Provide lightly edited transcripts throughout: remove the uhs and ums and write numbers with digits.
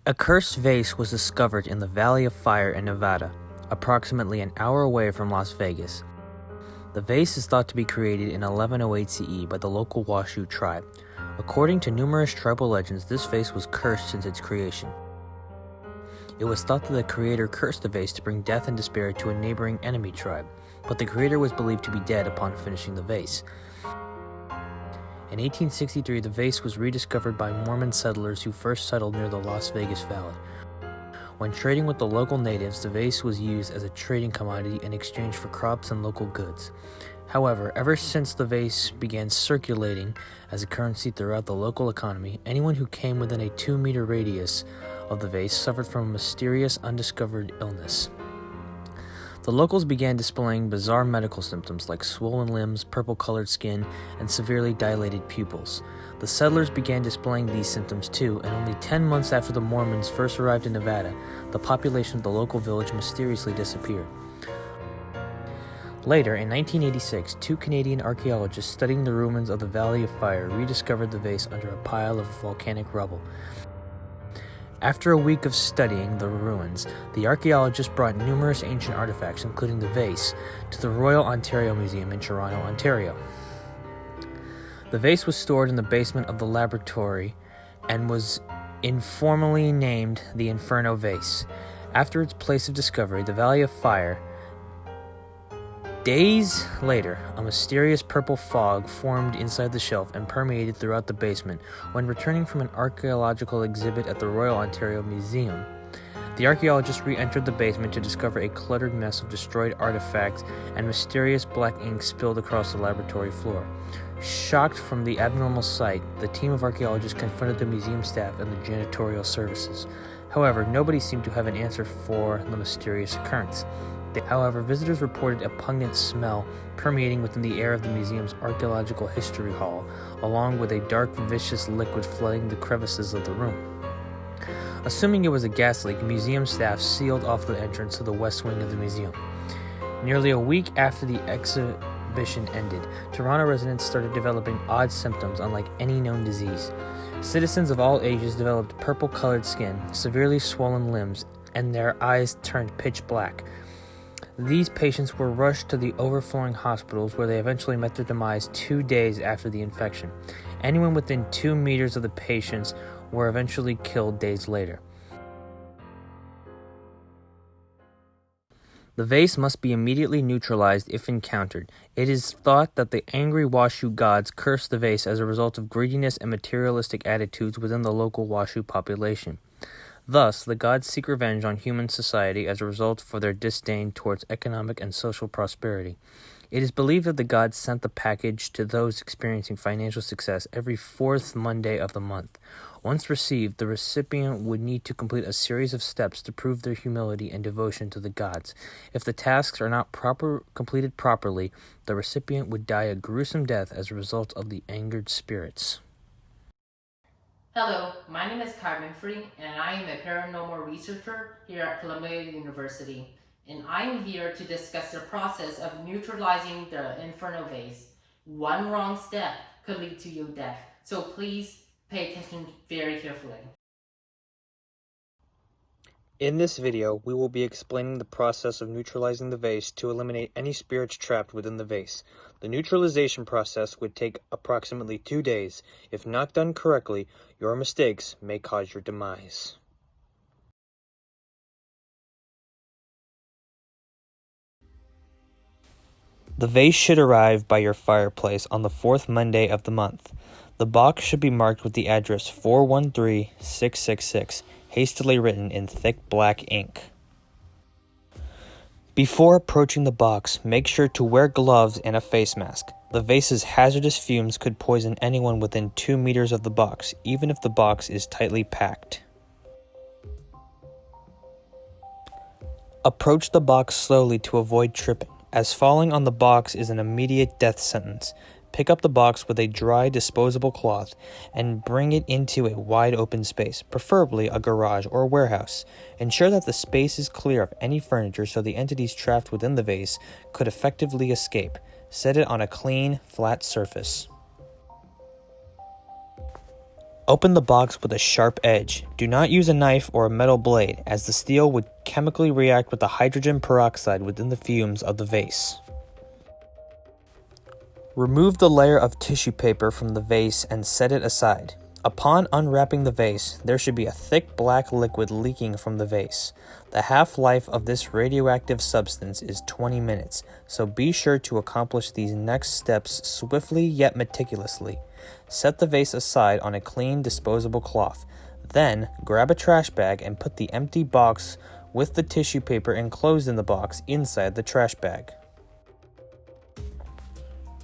A cursed vase was discovered in the Valley of Fire in Nevada, approximately an hour away from Las Vegas. The vase is thought to be created in 1108 CE by the local Washoe tribe. According to numerous tribal legends, this vase was cursed since its creation. It was thought that the creator cursed the vase to bring death and despair to a neighboring enemy tribe, but the creator was believed to be dead upon finishing the vase. In 1863, the vase was rediscovered by Mormon settlers who first settled near the Las Vegas Valley. When trading with the local natives, the vase was used as a trading commodity in exchange for crops and local goods. However, ever since the vase began circulating as a currency throughout the local economy, anyone who came within a 2-meter radius of the vase suffered from a mysterious, undiscovered illness. The locals began displaying bizarre medical symptoms like swollen limbs, purple-colored skin, and severely dilated pupils. The settlers began displaying these symptoms too, and only 10 months after the Mormons first arrived in Nevada, the population of the local village mysteriously disappeared. Later, in 1986, 2 Canadian archaeologists studying the ruins of the Valley of Fire rediscovered the vase under a pile of volcanic rubble. After a week of studying the ruins, the archaeologists brought numerous ancient artifacts, including the vase, to the Royal Ontario Museum in Toronto, Ontario. The vase was stored in the basement of the laboratory and was informally named the Inferno vase, after its place of discovery, the Valley of Fire. Days later, a mysterious purple fog formed inside the shelf and permeated throughout the basement. When returning from an archaeological exhibit at the Royal Ontario Museum, the archaeologists re-entered the basement to discover a cluttered mess of destroyed artifacts and mysterious black ink spilled across the laboratory floor. Shocked from the abnormal sight, the team of archaeologists confronted the museum staff and the janitorial services. However, nobody seemed to have an answer for the mysterious occurrence. However, visitors reported a pungent smell permeating within the air of the museum's archaeological history hall, along with a dark, viscous liquid flooding the crevices of the room. Assuming it was a gas leak, museum staff sealed off the entrance to the west wing of the museum. Nearly a week after the exhibition ended, Toronto residents started developing odd symptoms unlike any known disease. Citizens of all ages developed purple-colored skin, severely swollen limbs, and their eyes turned pitch black. These patients were rushed to the overflowing hospitals where they eventually met their demise 2 days after the infection. Anyone within 2 meters of the patients were eventually killed days later. The vase must be immediately neutralized if encountered. It is thought that the angry Washoe gods cursed the vase as a result of greediness and materialistic attitudes within the local Washoe population. Thus, the gods seek revenge on human society as a result for their disdain towards economic and social prosperity. It is believed that the gods sent the package to those experiencing financial success every 4th Monday of the month. Once received, the recipient would need to complete a series of steps to prove their humility and devotion to the gods. If the tasks are not completed properly, the recipient would die a gruesome death as a result of the angered spirits. Hello, my name is Winfree, and I am a paranormal researcher here at Columbia University. And I am here to discuss the process of neutralizing the Inferno vase. One wrong step could lead to your death, so please pay attention very carefully. In this video, we will be explaining the process of neutralizing the vase to eliminate any spirits trapped within the vase. The neutralization process would take approximately 2 days. If not done correctly, your mistakes may cause your demise. The vase should arrive by your fireplace on the 4th Monday of the month. The box should be marked with the address 413666, hastily written in thick black ink. Before approaching the box, make sure to wear gloves and a face mask. The vase's hazardous fumes could poison anyone within 2 meters of the box, even if the box is tightly packed. Approach the box slowly to avoid tripping, as falling on the box is an immediate death sentence. Pick up the box with a dry, disposable cloth and bring it into a wide open space, preferably a garage or warehouse. Ensure that the space is clear of any furniture so the entities trapped within the vase could effectively escape. Set it on a clean, flat surface. Open the box with a sharp edge. Do not use a knife or a metal blade, as the steel would chemically react with the hydrogen peroxide within the fumes of the vase. Remove the layer of tissue paper from the vase and set it aside. Upon unwrapping the vase, there should be a thick black liquid leaking from the vase. The half-life of this radioactive substance is 20 minutes, so be sure to accomplish these next steps swiftly yet meticulously. Set the vase aside on a clean, disposable cloth. Then, grab a trash bag and put the empty box with the tissue paper enclosed in the box inside the trash bag.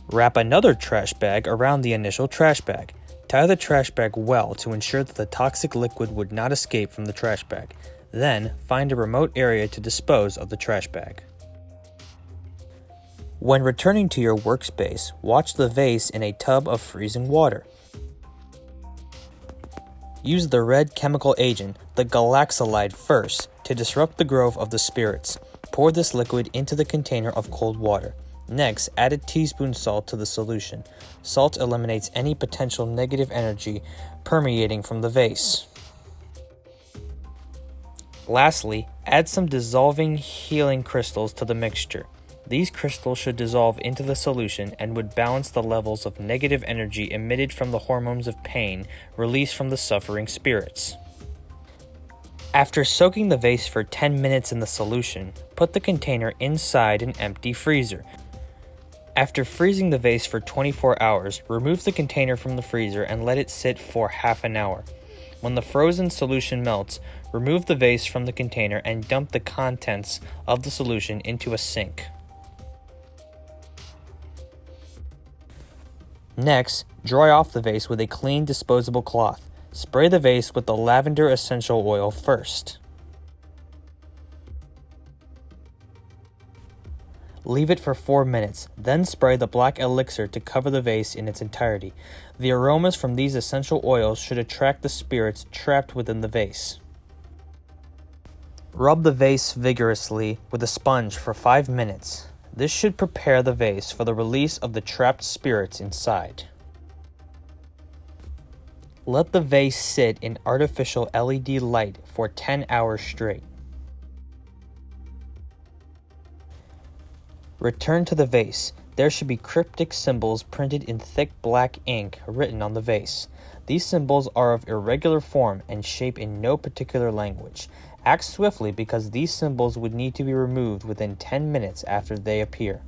Wrap another trash bag around the initial trash bag. Tie the trash bag well to ensure that the toxic liquid would not escape from the trash bag. Then, find a remote area to dispose of the trash bag. When returning to your workspace, watch the vase in a tub of freezing water. Use the red chemical agent, the galaxolide, first to disrupt the growth of the spirits. Pour this liquid into the container of cold water. Next, add a teaspoon salt to the solution. Salt eliminates any potential negative energy permeating from the vase. Lastly, add some dissolving healing crystals to the mixture. These crystals should dissolve into the solution and would balance the levels of negative energy emitted from the hormones of pain released from the suffering spirits. After soaking the vase for 10 minutes in the solution, put the container inside an empty freezer. After freezing the vase for 24 hours, remove the container from the freezer and let it sit for half an hour. When the frozen solution melts, remove the vase from the container and dump the contents of the solution into a sink. Next, dry off the vase with a clean disposable cloth. Spray the vase with the lavender essential oil first. Leave it for 4 minutes, then spray the black elixir to cover the vase in its entirety. The aromas from these essential oils should attract the spirits trapped within the vase. Rub the vase vigorously with a sponge for 5 minutes. This should prepare the vase for the release of the trapped spirits inside. Let the vase sit in artificial LED light for 10 hours straight. Return to the vase. There should be cryptic symbols printed in thick black ink written on the vase. These symbols are of irregular form and shape in no particular language. Act swiftly because these symbols would need to be removed within 10 minutes after they appear.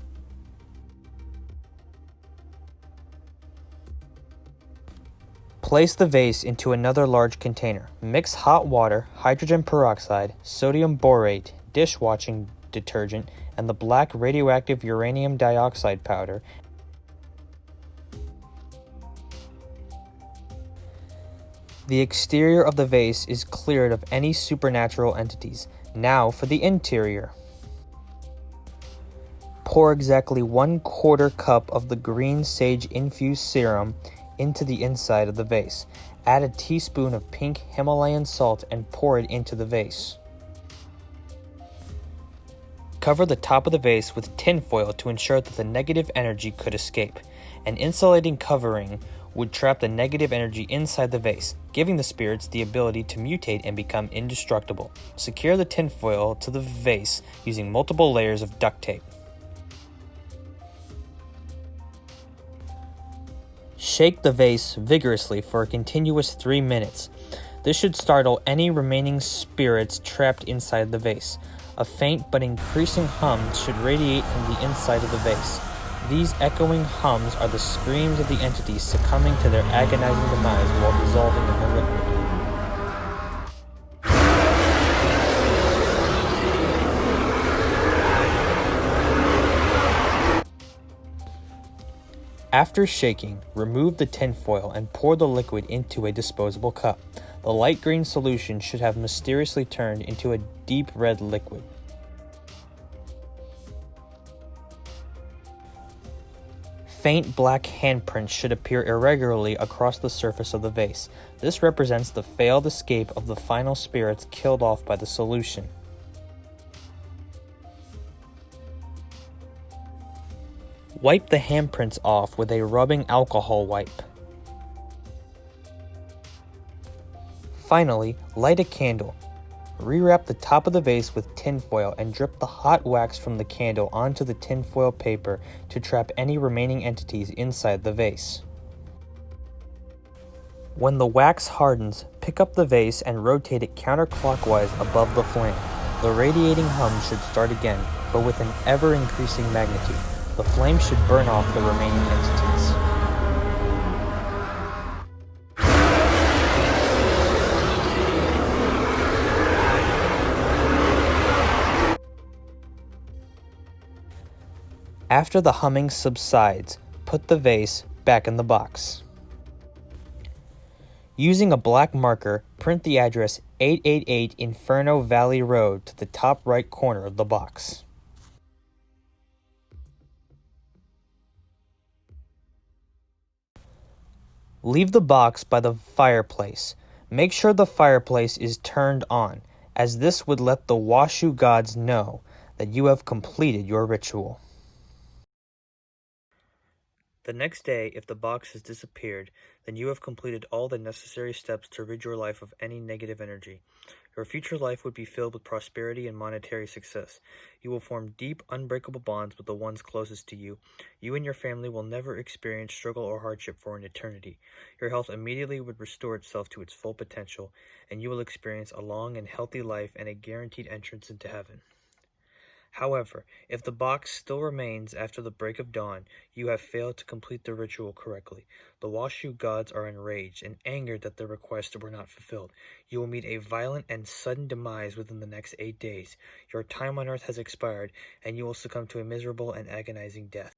Place the vase into another large container. Mix hot water, hydrogen peroxide, sodium borate, dishwashing detergent, and the black radioactive uranium dioxide powder. The exterior of the vase is cleared of any supernatural entities. Now for the interior. Pour exactly 1/4 cup of the green sage infused serum into the inside of the vase. Add a teaspoon of pink Himalayan salt and pour it into the vase. Cover the top of the vase with tin foil to ensure that the negative energy could escape. An insulating covering would trap the negative energy inside the vase, giving the spirits the ability to mutate and become indestructible. Secure the tin foil to the vase using multiple layers of duct tape. Shake the vase vigorously for a continuous 3 minutes. This should startle any remaining spirits trapped inside the vase. A faint but increasing hum should radiate from the inside of the vase. These echoing hums are the screams of the entities succumbing to their agonizing demise while dissolving in the liquid. After shaking, remove the tinfoil and pour the liquid into a disposable cup. The light green solution should have mysteriously turned into a deep red liquid. Faint black handprints should appear irregularly across the surface of the vase. This represents the failed escape of the final spirits killed off by the solution. Wipe the handprints off with a rubbing alcohol wipe. Finally, light a candle. Rewrap the top of the vase with tinfoil and drip the hot wax from the candle onto the tinfoil paper to trap any remaining entities inside the vase. When the wax hardens, pick up the vase and rotate it counterclockwise above the flame. The radiating hum should start again, but with an ever-increasing magnitude. The flame should burn off the remaining entities. After the humming subsides, put the vase back in the box. Using a black marker, print the address 888 Inferno Valley Road to the top right corner of the box. Leave the box by the fireplace. Make sure the fireplace is turned on, as this would let the Washu gods know that you have completed your ritual. The next day, if the box has disappeared, then you have completed all the necessary steps to rid your life of any negative energy. Your future life would be filled with prosperity and monetary success. You will form deep, unbreakable bonds with the ones closest to you. You and your family will never experience struggle or hardship for an eternity. Your health immediately would restore itself to its full potential, and you will experience a long and healthy life and a guaranteed entrance into heaven. However, if the box still remains after the break of dawn, you have failed to complete the ritual correctly. The Washu gods are enraged and angered that their requests were not fulfilled. You will meet a violent and sudden demise within the next 8 days. Your time on earth has expired, and you will succumb to a miserable and agonizing death.